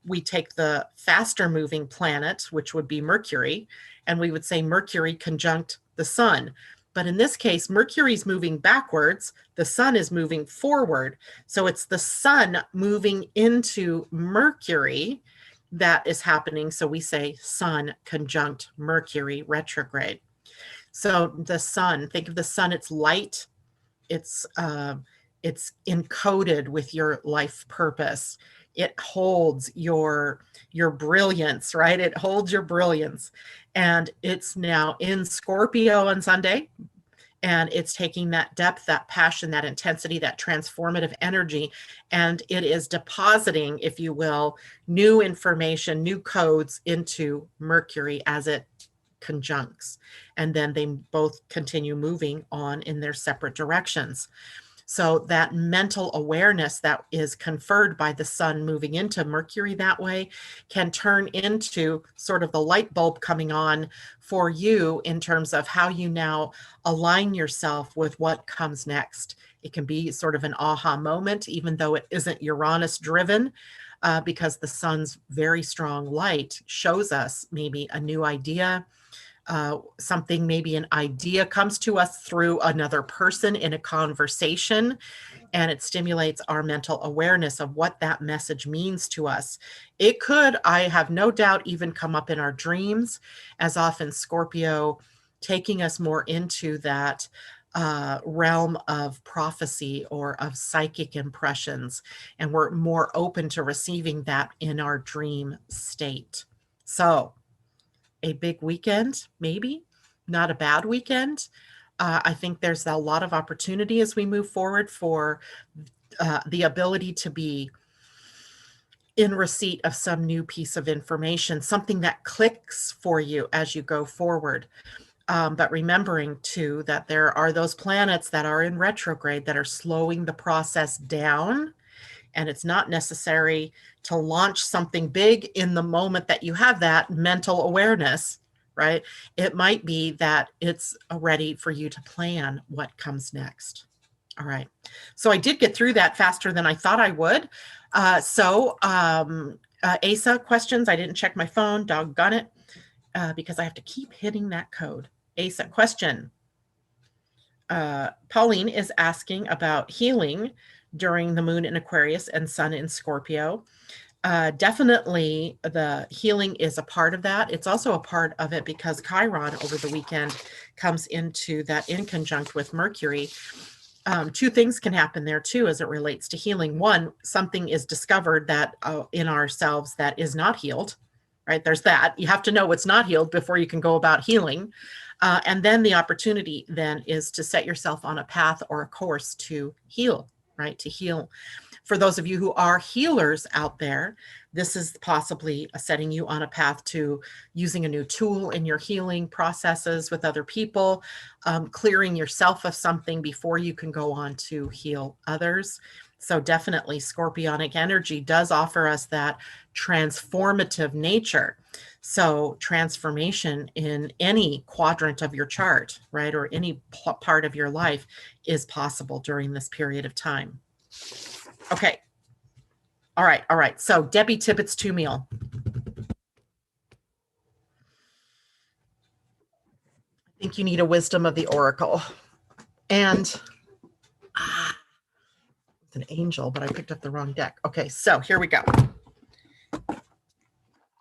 we take the faster moving planet, which would be Mercury, and we would say Mercury conjunct the sun. But in this case, Mercury's moving backwards, the sun is moving forward. So it's the sun moving into Mercury that is happening. So we say sun conjunct Mercury retrograde. So the sun, think of the sun, it's light, it's encoded with your life purpose. It holds your brilliance, right? It holds your brilliance. And it's now in Scorpio on Sunday. And it's taking that depth, that passion, that intensity, that transformative energy, and it is depositing, if you will, new information, new codes into Mercury as it conjuncts. And then they both continue moving on in their separate directions. So that mental awareness that is conferred by the sun moving into Mercury that way can turn into sort of the light bulb coming on for you in terms of how you now align yourself with what comes next. It can be sort of an aha moment, even though it isn't Uranus driven, because the sun's very strong light shows us maybe a new idea. Something, maybe an idea comes to us through another person in a conversation, and it stimulates our mental awareness of what that message means to us. It could, I have no doubt, even come up in our dreams, as often Scorpio taking us more into that realm of prophecy or of psychic impressions, and we're more open to receiving that in our dream state. So a big weekend, maybe not a bad weekend. I think there's a lot of opportunity as we move forward for the ability to be in receipt of some new piece of information, something that clicks for you as you go forward. But remembering too that there are those planets that are in retrograde that are slowing the process down. And it's not necessary to launch something big in the moment that you have that mental awareness, right? It might be that it's ready for you to plan what comes next. All right. So I did get through that faster than I thought I would. Asa, questions? I didn't check my phone, doggone it, because I have to keep hitting that code. Asa, question. Pauline is asking about healing during the moon in Aquarius and sun in Scorpio. Definitely the healing is a part of that. It's also a part of it because Chiron over the weekend comes into that in conjunct with Mercury. Two things can happen there too as it relates to healing. One, something is discovered that in ourselves that is not healed, right? There's that. You have to know what's not healed before you can go about healing. And then the opportunity then is to set yourself on a path or a course to heal, right? To heal. For those of you who are healers out there, this is possibly setting you on a path to using a new tool in your healing processes with other people, clearing yourself of something before you can go on to heal others. So definitely Scorpionic energy does offer us that transformative nature. So transformation in any quadrant of your chart, right, or any part of your life is possible during this period of time. Okay. All right. All right. So Debbie Tippett's 2 meal. I think you need a wisdom of the oracle. And it's an angel, but I picked up the wrong deck. Okay. So here we go.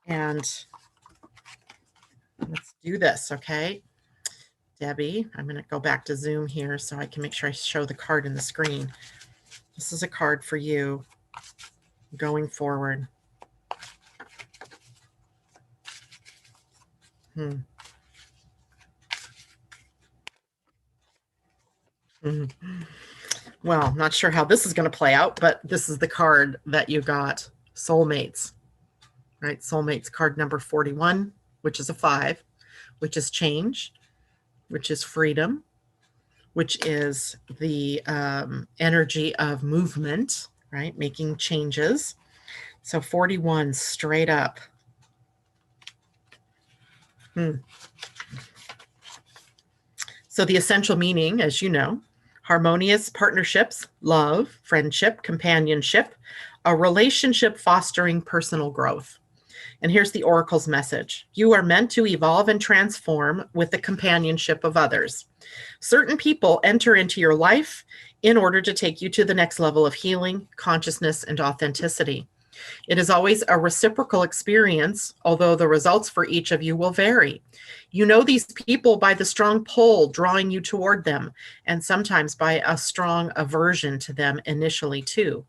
And let's do this. Okay. Debbie, I'm going to go back to Zoom here so I can make sure I show the card in the screen. This is a card for you going forward. Well, not sure how this is going to play out, but this is the card that you got. Soulmates, right? Soulmates card number 41, which is a 5, which is change, which is freedom, which is the energy of movement, right? Making changes. So 41 straight up. So the essential meaning, as you know, harmonious partnerships, love, friendship, companionship, a relationship fostering personal growth. And here's the Oracle's message. You are meant to evolve and transform with the companionship of others. Certain people enter into your life in order to take you to the next level of healing, consciousness, and authenticity. It is always a reciprocal experience, although the results for each of you will vary. You know these people by the strong pull drawing you toward them, and sometimes by a strong aversion to them initially, too.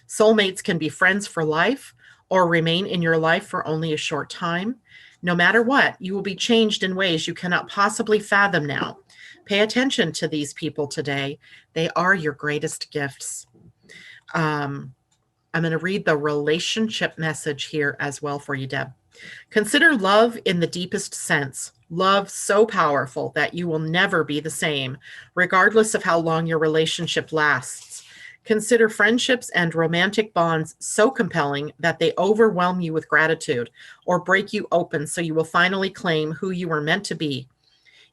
Soulmates can be friends for life or remain in your life for only a short time. No matter what, you will be changed in ways you cannot possibly fathom now. Pay attention to these people today. They are your greatest gifts. I'm going to read the relationship message here as well for you, Deb. Consider love in the deepest sense. Love so powerful that you will never be the same, regardless of how long your relationship lasts. Consider friendships and romantic bonds so compelling that they overwhelm you with gratitude or break you open so you will finally claim who you were meant to be.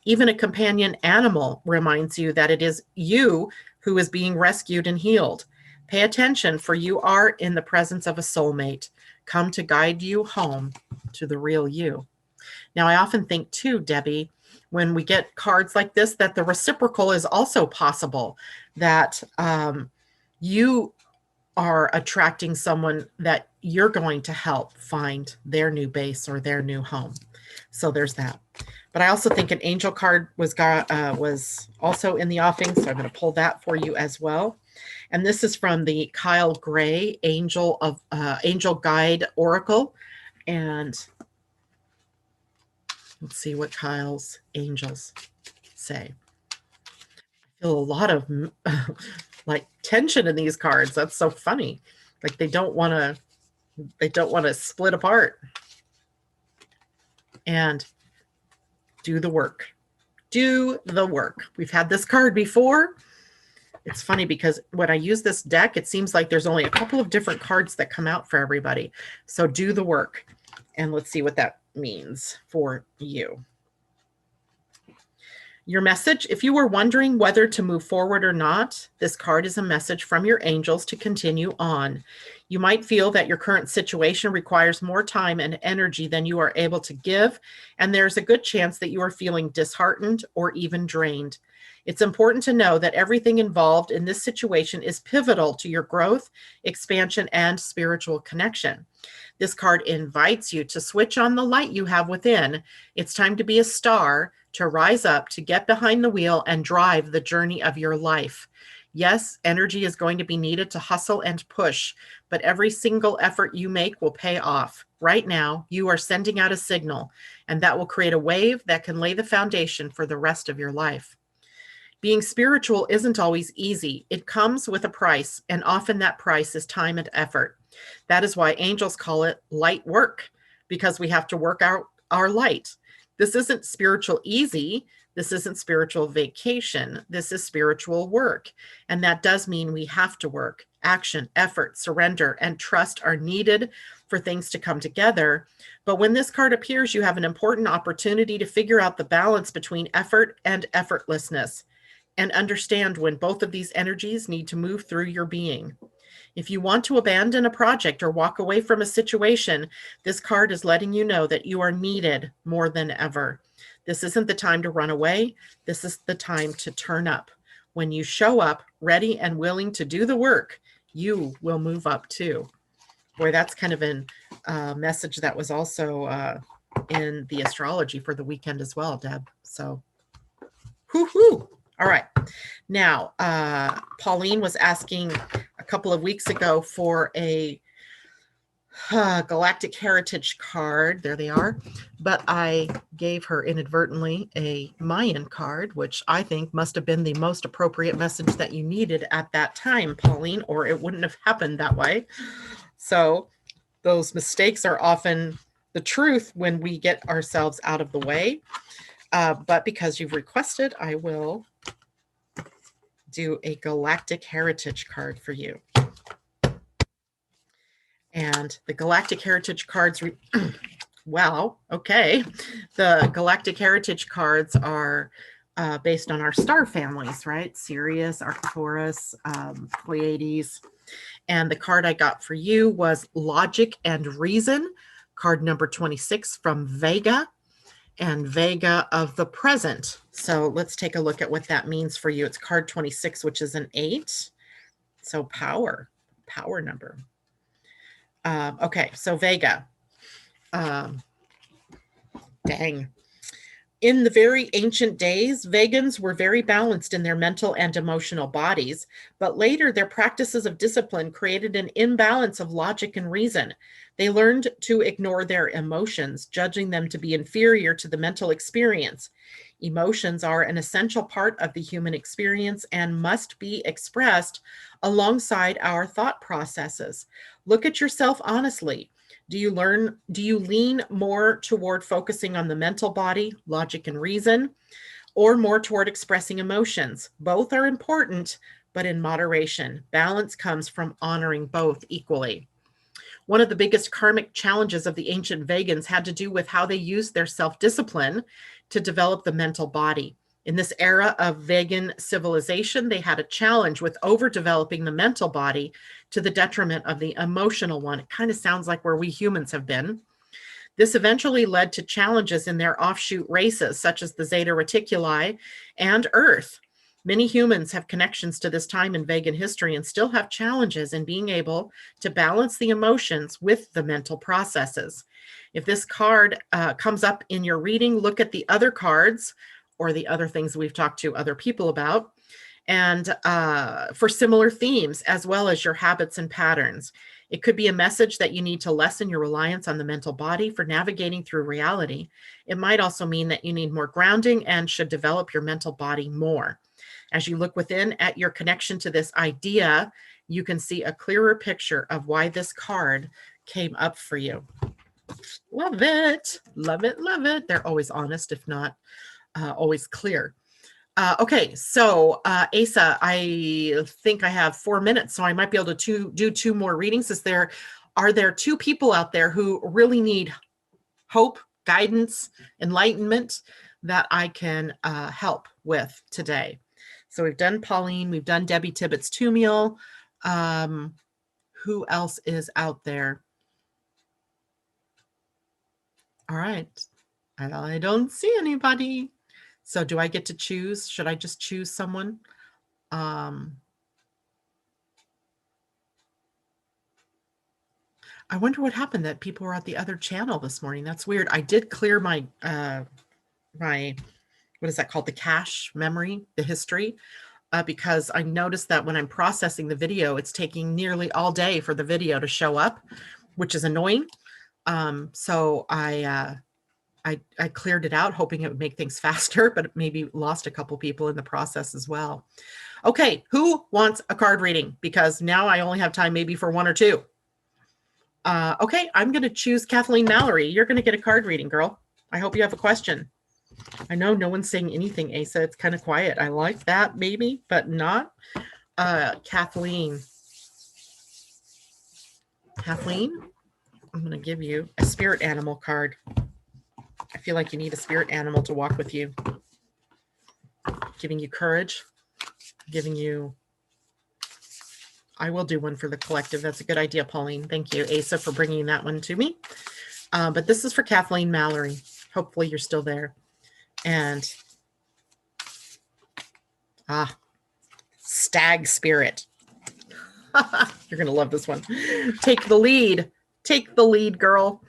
Even a companion animal reminds you that it is you who is being rescued and healed. Pay attention, for you are in the presence of a soulmate, come to guide you home to the real you. Now, I often think too, Debbie, when we get cards like this, that the reciprocal is also possible, that you are attracting someone that you're going to help find their new base or their new home. So there's that. But I also think an angel card was also in the offing, so I'm going to pull that for you as well. And this is from the Kyle Gray Angel Guide Oracle. And let's see what Kyle's angels say. I feel a lot of like tension in these cards. That's so funny. Like they don't want to split apart. And do the work. Do the work. We've had this card before. It's funny because when I use this deck, it seems like there's only a couple of different cards that come out for everybody. So do the work. And let's see what that means for you. Your message, if you were wondering whether to move forward or not, this card is a message from your angels to continue on. You might feel that your current situation requires more time and energy than you are able to give, and there's a good chance that you are feeling disheartened or even drained. It's important to know that everything involved in this situation is pivotal to your growth, expansion, and spiritual connection. This card invites you to switch on the light you have within. It's time to be a star, to rise up, to get behind the wheel and drive the journey of your life. Yes, energy is going to be needed to hustle and push, but every single effort you make will pay off. Right now, you are sending out a signal, and that will create a wave that can lay the foundation for the rest of your life. Being spiritual isn't always easy. It comes with a price, and often that price is time and effort. That is why angels call it light work, because we have to work out our light. This isn't spiritual easy. This isn't spiritual vacation. This is spiritual work. And that does mean we have to work. Action, effort, surrender, and trust are needed for things to come together. But when this card appears, you have an important opportunity to figure out the balance between effort and effortlessness, and understand when both of these energies need to move through your being. If you want to abandon a project or walk away from a situation, this card is letting you know that you are needed more than ever. This isn't the time to run away. This is the time to turn up. When you show up ready and willing to do the work, you will move up too. Boy, that's kind of a message that was also in the astrology for the weekend as well, Deb. So, whoo-hoo. All right. Now, Pauline was asking a couple of weeks ago for a Galactic Heritage card. There they are. But I gave her inadvertently a Mayan card, which I think must have been the most appropriate message that you needed at that time, Pauline, or it wouldn't have happened that way. So those mistakes are often the truth when we get ourselves out of the way. But because you've requested, I will do a Galactic Heritage card for you. And the Galactic Heritage cards, wow, okay. The Galactic Heritage cards are based on our star families, right? Sirius, Arcturus, Pleiades. And the card I got for you was Logic and Reason, card number 26 from Vega, and Vega of the present. So let's take a look at what that means for you. It's card 26, which is an 8. So power number. Okay, so Vega. Dang. In the very ancient days, Vegans were very balanced in their mental and emotional bodies, but later their practices of discipline created an imbalance of logic and reason. They learned to ignore their emotions, judging them to be inferior to the mental experience. Emotions are an essential part of the human experience and must be expressed alongside our thought processes. Look at yourself honestly. Do you lean more toward focusing on the mental body, logic and reason, or more toward expressing emotions? Both are important, but in moderation. Balance comes from honoring both equally. One of the biggest karmic challenges of the ancient Vegans had to do with how they used their self-discipline to develop the mental body. In this era of Vegan civilization, they had a challenge with overdeveloping the mental body to the detriment of the emotional one. It kind of sounds like where we humans have been. This eventually led to challenges in their offshoot races, such as the Zeta Reticuli and Earth. Many humans have connections to this time in Vegan history and still have challenges in being able to balance the emotions with the mental processes. If this card comes up in your reading, look at the other cards or the other things we've talked to other people about, and for similar themes, as well as your habits and patterns. It could be a message that you need to lessen your reliance on the mental body for navigating through reality. It might also mean that you need more grounding and should develop your mental body more. As you look within at your connection to this idea, you can see a clearer picture of why this card came up for you. Love it. Love it. Love it. They're always honest, if not always clear. Okay, so Asa, I think I have 4 minutes, so I might be able to do 2 more readings. Are there 2 people out there who really need hope, guidance, enlightenment that I can help with today? So we've done Pauline, we've done Debbie Tibbetts Tumiel. Who else is out there? All right, I don't see anybody. So do I get to choose? Should I just choose someone? I wonder what happened that people were at the other channel this morning. That's weird. I did clear my, what is that called? The cache memory, the history, because I noticed that when I'm processing the video, it's taking nearly all day for the video to show up, which is annoying. So I cleared it out, hoping it would make things faster, but maybe lost a couple people in the process as well. Okay, who wants a card reading? Because now I only have time maybe for 1 or 2. Okay, I'm going to choose Kathleen Mallory. You're going to get a card reading, girl. I hope you have a question. I know no one's saying anything, Asa. It's kind of quiet. I like that maybe, but not. Kathleen. Kathleen, I'm going to give you a spirit animal card. I feel like you need a spirit animal to walk with you, giving you courage, giving you, I will do one for the collective. That's a good idea, Pauline. Thank you, Asa, for bringing that one to me. But this is for Kathleen Mallory. Hopefully you're still there. And, stag spirit. You're going to love this one. Take the lead. Take the lead, girl.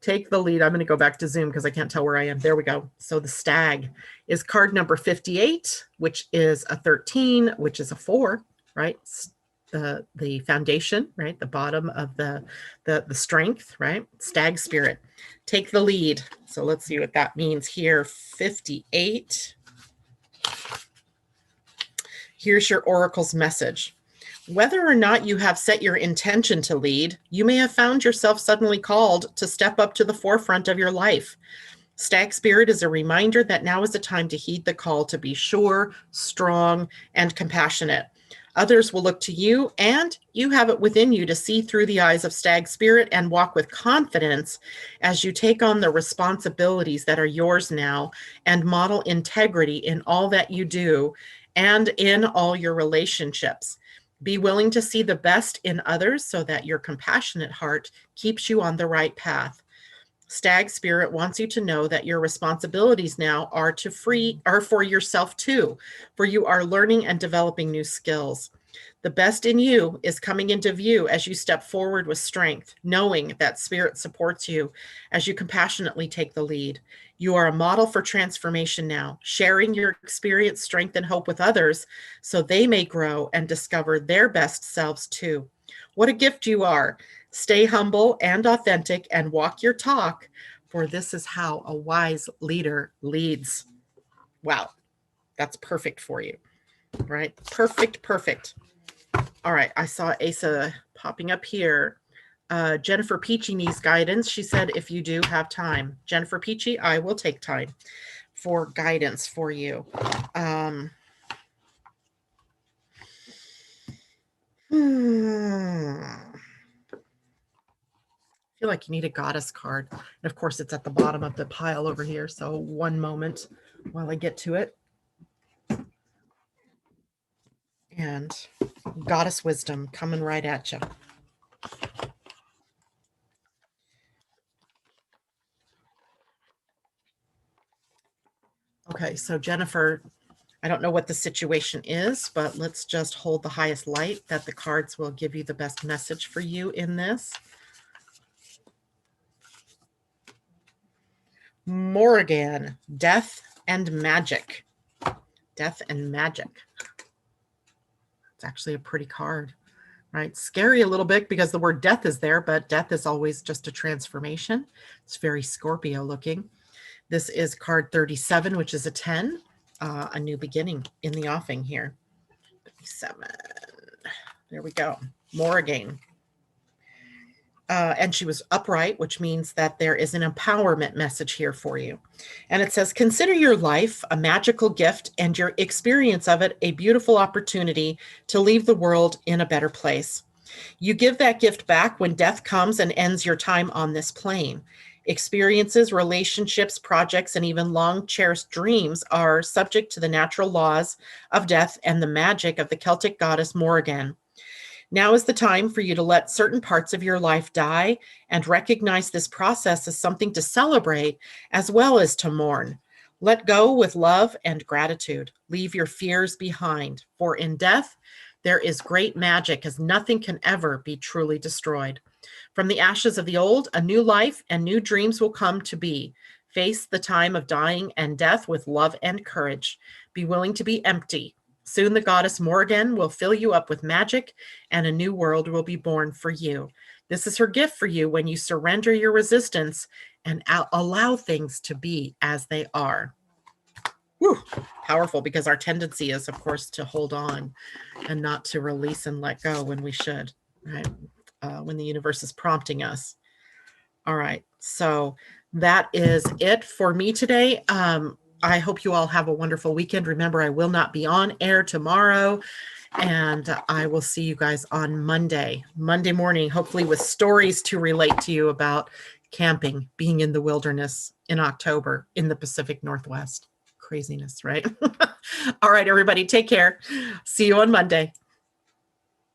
Take the lead. I'm going to go back to Zoom because I can't tell where I am. There we go. So the stag is card number 58, which is a 13, which is a 4, right? The foundation, right? The bottom of the strength, right? Stag spirit. Take the lead. So let's see what that means here. 58. Here's your oracle's message. Whether or not you have set your intention to lead, you may have found yourself suddenly called to step up to the forefront of your life. Stag spirit is a reminder that now is the time to heed the call to be sure, strong, and compassionate. Others will look to you, and you have it within you to see through the eyes of stag spirit and walk with confidence as you take on the responsibilities that are yours now and model integrity in all that you do and in all your relationships. Be willing to see the best in others so that your compassionate heart keeps you on the right path. Stag spirit wants you to know that your responsibilities now are for yourself too, for you are learning and developing new skills. The best in you is coming into view as you step forward with strength, knowing that spirit supports you as you compassionately take the lead. You are a model for transformation now, sharing your experience, strength, and hope with others so they may grow and discover their best selves too. What a gift you are. Stay humble and authentic and walk your talk, for this is how a wise leader leads. Wow, that's perfect for you, right? Perfect, perfect. All right, I saw Asa popping up here. Jennifer Peachy needs guidance. She said, if you do have time. Jennifer Peachy, I will take time for guidance for you. I feel like you need a goddess card. And of course, it's at the bottom of the pile over here. So one moment while I get to it. And goddess wisdom coming right at you. Okay, so Jennifer, I don't know what the situation is, but let's just hold the highest light that the cards will give you the best message for you in this. Morrigan, death and magic. Death and magic. It's actually a pretty card, right? Scary a little bit because the word death is there, but death is always just a transformation. It's very Scorpio looking. This is card 37, which is a 10, a new beginning in the offing here. 37. There we go. Morrigan. And she was upright, which means that there is an empowerment message here for you. And it says, consider your life a magical gift and your experience of it a beautiful opportunity to leave the world in a better place. You give that gift back when death comes and ends your time on this plane. Experiences, relationships, projects, and even long cherished dreams are subject to the natural laws of death and the magic of the Celtic goddess Morrigan. Now is the time for you to let certain parts of your life die and recognize this process as something to celebrate as well as to mourn. Let go with love and gratitude. Leave your fears behind, for in death there is great magic, as nothing can ever be truly destroyed. From the ashes of the old, a new life and new dreams will come to be. Face the time of dying and death with love and courage. Be willing to be empty. Soon the goddess Morrigan will fill you up with magic and a new world will be born for you. This is her gift for you when you surrender your resistance and allow things to be as they are. Whew, powerful, because our tendency is, of course, to hold on and not to release and let go when we should, right? When the universe is prompting us. All right, so that is it for me today. I hope you all have a wonderful weekend. Remember, I will not be on air tomorrow, and I will see you guys on Monday morning, hopefully with stories to relate to you about camping, being in the wilderness in October in the Pacific Northwest. Craziness, right? All right, everybody, take care. See you on Monday.